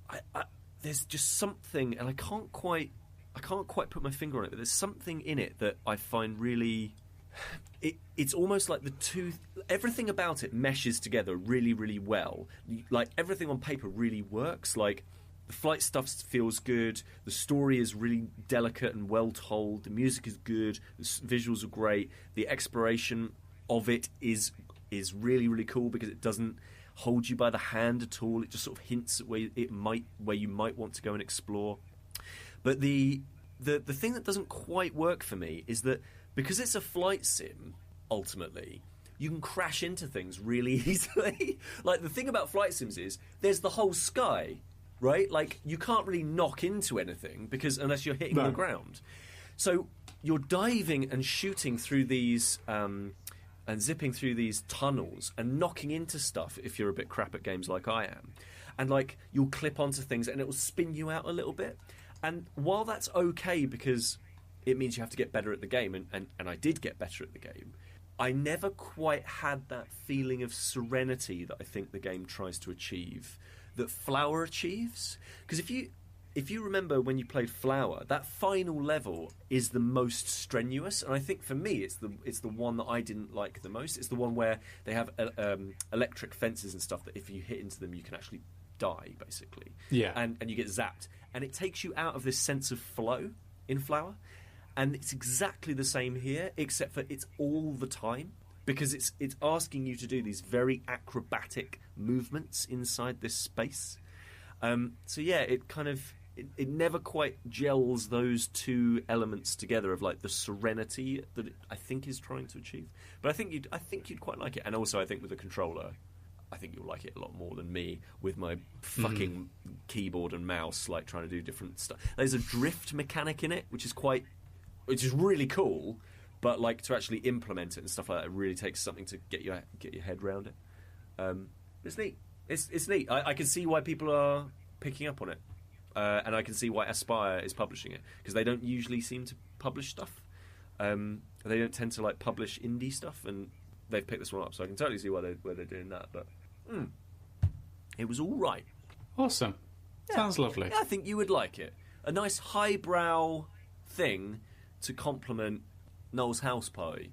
there's just something, and I can't quite put my finger on it, but there's something in it that I find really, it's almost like everything about it meshes together really, really well. Like everything on paper really works. Like the flight stuff feels good, the story is really delicate and well told, the music is good, the visuals are great, the exploration of it is really, really cool, because it doesn't hold you by the hand at all. It just sort of hints at where you might want to go and explore. But the thing that doesn't quite work for me is that because it's a flight sim, ultimately, you can crash into things really easily. Like, the thing about flight sims is there's the whole sky, right? Like, you can't really knock into anything because unless you're hitting the ground. So you're diving and shooting through these and zipping through these tunnels and knocking into stuff if you're a bit crap at games like I am. And, like, you'll clip onto things and it will spin you out a little bit. And while that's okay because it means you have to get better at the game, and I did get better at the game, I never quite had that feeling of serenity that I think the game tries to achieve, that Flower achieves. Because if you remember when you played Flower, that final level is the most strenuous, and I think for me it's the one that I didn't like the most. It's the one where they have electric fences and stuff that if you hit into them you can actually die, basically. Yeah. And you get zapped. And it takes you out of this sense of flow in Flower. And it's exactly the same here, except for it's all the time. Because it's asking you to do these very acrobatic movements inside this space. So yeah, it kind of... It never quite gels those two elements together of, like, the serenity that I think is trying to achieve. But I think you'd quite like it. And also I think with a controller... I think you'll like it a lot more than me with my fucking keyboard and mouse, like, trying to do different stuff. There's a drift mechanic in it, which is really cool, but, like, to actually implement it and stuff like that, it really takes something to get your head around it. It's neat. It's neat. I can see why people are picking up on it, and I can see why Aspire is publishing it, because they don't usually seem to publish stuff. They don't tend to, like, publish indie stuff, and they've picked this one up, so I can totally see why they're doing that. But it was all right. Awesome. Yeah. Sounds lovely. Yeah, I think you would like it. A nice highbrow thing to complement Noel's house party.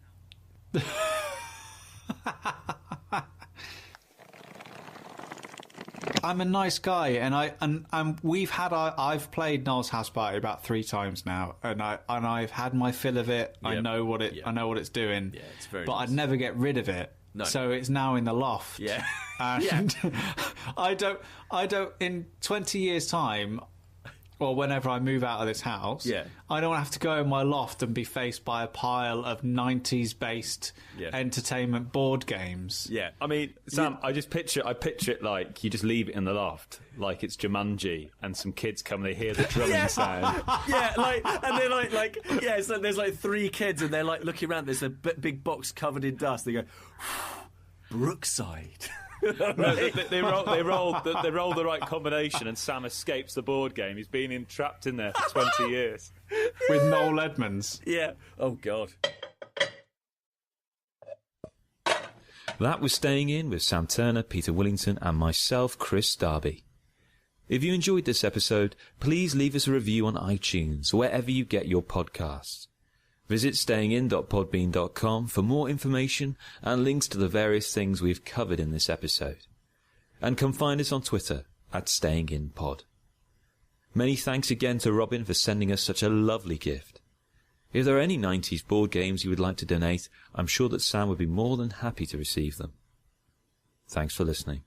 I'm a nice guy, and I've played Noel's house party about 3 times now, and I've had my fill of it. Yep. I know what it's doing. Yeah, it's very. But nice. I'd never get rid of it. No. So it's now in the loft. Yeah. And I don't. In 20 years' time, or whenever I move out of this house, I don't have to go in my loft and be faced by a pile of 90s-based entertainment board games. Yeah, I mean, Sam, I picture it like you just leave it in the loft, like it's Jumanji, and some kids come, they hear the drumming sound. Yeah, like, and they're like, so there's like 3 kids, and they're like looking around. There's a big box covered in dust. They go, Brookside. No, they roll the right combination, and Sam escapes the board game. He's been trapped in there for 20 years with Noel Edmonds. Yeah. Oh God. That was Staying In with Sam Turner, Peter Willington, and myself, Kris Darby. If you enjoyed this episode, please leave us a review on iTunes or wherever you get your podcasts. Visit stayingin.podbean.com for more information and links to the various things we've covered in this episode. And come find us on Twitter @StayingInPod. Many thanks again to Robin for sending us such a lovely gift. If there are any 90s board games you would like to donate, I'm sure that Sam would be more than happy to receive them. Thanks for listening.